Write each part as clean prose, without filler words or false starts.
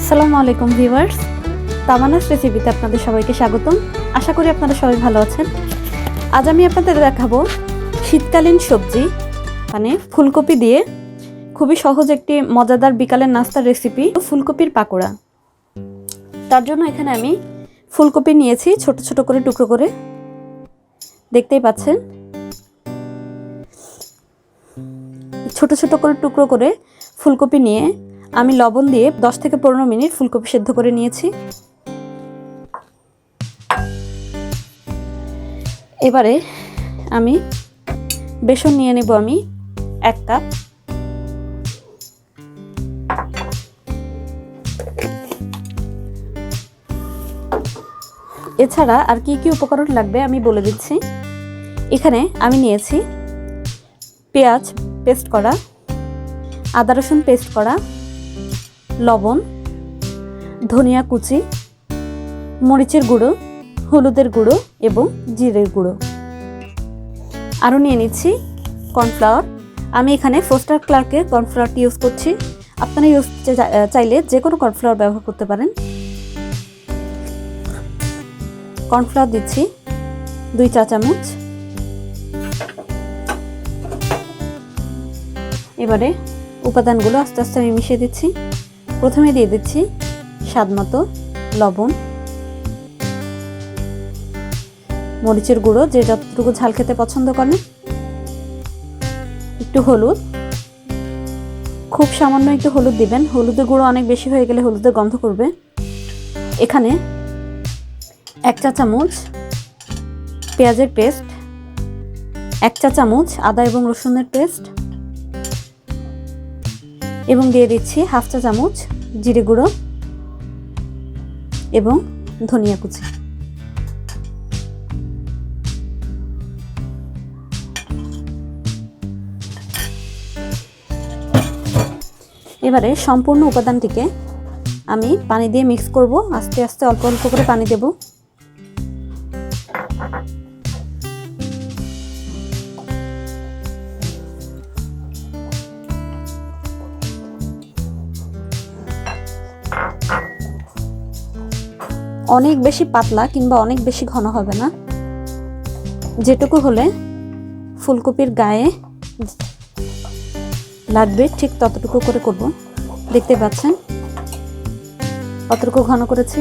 আসসালামু আলাইকুম ভিউয়ার্স, তামান্নাস রেসিপিতে আপনাদের সবাইকে স্বাগতম। আশা করি আপনারা সবাই ভালো আছেন। আজ আমি আপনাদের দেখাবো শীতকালীন সবজি মানে ফুলকপি দিয়ে খুবই সহজ একটি মজাদার বিকালের নাস্তার রেসিপি ফুলকপির পাকোড়া। তার জন্য এখানে আমি ফুলকপি নিয়েছি ছোট ছোট করে টুকরো করে, দেখতেই পাচ্ছেন। ছোট ছোট করে টুকরো করে ফুলকপি নিয়ে আমি লবণ দিয়ে 10 থেকে 15 মিনিট ফুলকপি সেদ্ধ করে নিয়েছি। এবারে আমি বেসন নিয়ে নেব আমি 1 কাপ। এছাড়া আর কি কি উপকরণ লাগবে আমি বলে দিচ্ছি। এখানে আমি নিয়েছি পেঁয়াজ পেস্ট করা, আদা রসুন পেস্ট করা, লবণ, ধনিয়া কুচি, মরিচের গুঁড়ো, হলুদের গুঁড়ো এবং জিরের গুঁড়ো। আরও নিয়ে নিচ্ছি কর্নফ্লাওয়ার। আমি এখানে ফোস্টার ক্লার্কের কর্নফ্লাওয়ারটি ইউজ করছি। আপনারা চাইলে যে কোনো কর্নফ্লাওয়ার ব্যবহার করতে পারেন। কর্নফ্লাওয়ার দিচ্ছি 2 চা চামচ। এবারে উপাদানগুলো আস্তে আস্তে আমি মিশিয়ে দিচ্ছি। প্রথমে দিয়ে দিচ্ছি স্বাদ মতো লবণ, মরিচের গুঁড়ো যে যতটুকু ঝাল খেতে পছন্দ করেন, একটু হলুদ, খুব সামান্য একটু হলুদ দিবেন। হলুদের গুঁড়ো অনেক বেশি হয়ে গেলে হলুদের গন্ধ করবে। এখানে 1 চা চামচ পেঁয়াজের পেস্ট, 1 চা চামচ আদা এবং রসুনের পেস্ট এবং দিয়ে দিচ্ছি 1/2 চা চামচ জিরে গুঁড়ো এবং ধনিয়া কুচি। এবারে সম্পূর্ণ উপাদানটিকে আমি পানি দিয়ে মিক্স করব। আস্তে আস্তে অল্প অল্প করে পানি দেব। অনেক বেশি পাতলা কিংবা অনেক বেশি ঘন হবে না, যেটুকু হলে ফুলকপির গায়ে লাগবে ঠিক ততটুকু করে করব। দেখতে পাচ্ছেন কতটুকু ঘন করেছি।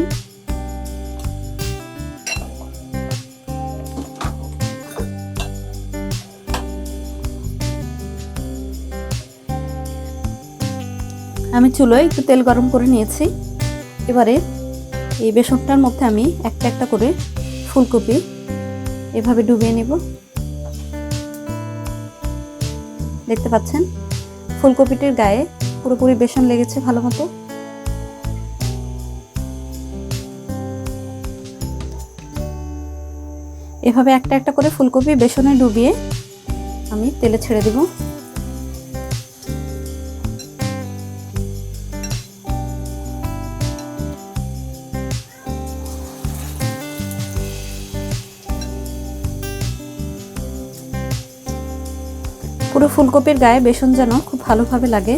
আমি চুলোয় একটু তেল গরম করে নিয়েছি। এবারে এই বেসনটার মধ্যে আমি একটা একটা করে ফুলকপি এভাবে ডুবিয়ে নেব। দেখতে পাচ্ছেন ফুলকপিটির গায়ে পুরোপুরি বেসন লেগেছে ভালো মতো। এভাবে একটা একটা করে ফুলকপি বেসনে ডুবিয়ে আমি তেলে ছেড়ে দেব। পুরো ফুলকপির গায়ে বেসন যেন খুব ভালোভাবে লাগে।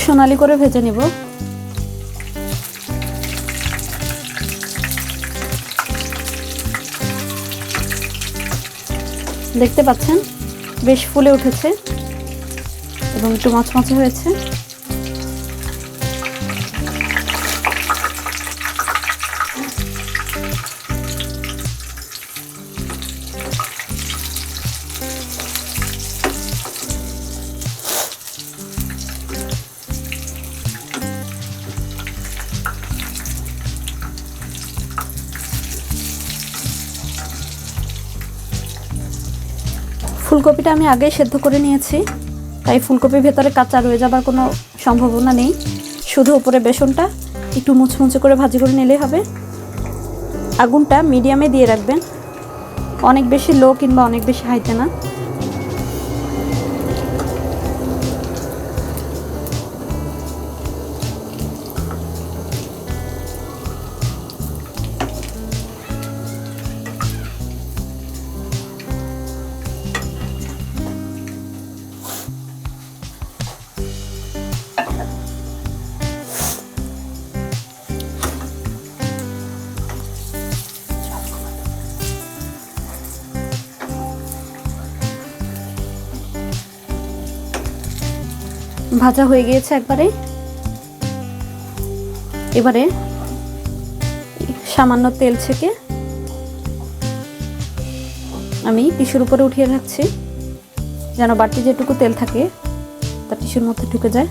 সোনালি করে ভেজে নিব। দেখতে পাচ্ছেন বেশ ফুলে উঠেছে এবং একটু মচমচে হয়েছে। ফুলকপিটা আমি আগেই সেদ্ধ করে নিয়েছি, তাই ফুলকপির ভেতরে কাঁচা রয়ে যাবার কোনো সম্ভাবনা নেই। শুধু উপরে বেসনটা একটু মুচমুচে করে ভাজি করে নিলেই হবে। আগুনটা মিডিয়ামে দিয়ে রাখবেন, অনেক বেশি লো কিংবা অনেক বেশি হাইতে না। ভাজা হয়ে গিয়েছে একবারে। এবারে সামান্য তেল ছেঁকে আমি টিস্যুর উপরে উঠিয়ে রাখছি, যেন বাড়তি যেটুকু তেল থাকে তা টিস্যুর মধ্যে ঢুকে যায়।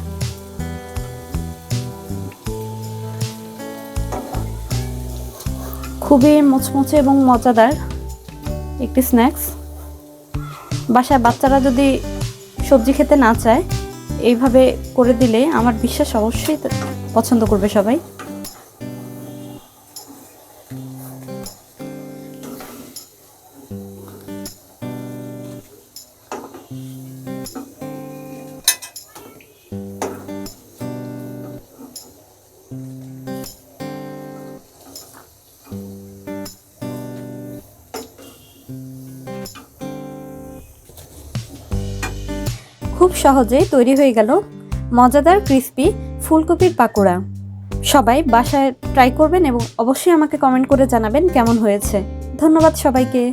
খুবই মুচমুচে এবং মজাদার একটি স্ন্যাক্স। বাসায় বাচ্চারা যদি সবজি খেতে না চায়, এইভাবে করে দিলে আমার বিশ্বাস অবশ্যই পছন্দ করবে সবাই। খুব সহজেই তৈরি হয়ে গেল মজাদার ক্রিস্পি ফুলকপির পাকোড়া। সবাই বাসায় ট্রাই করবেন এবং অবশ্যই আমাকে কমেন্ট করে জানাবেন কেমন হয়েছে। ধন্যবাদ সবাইকে।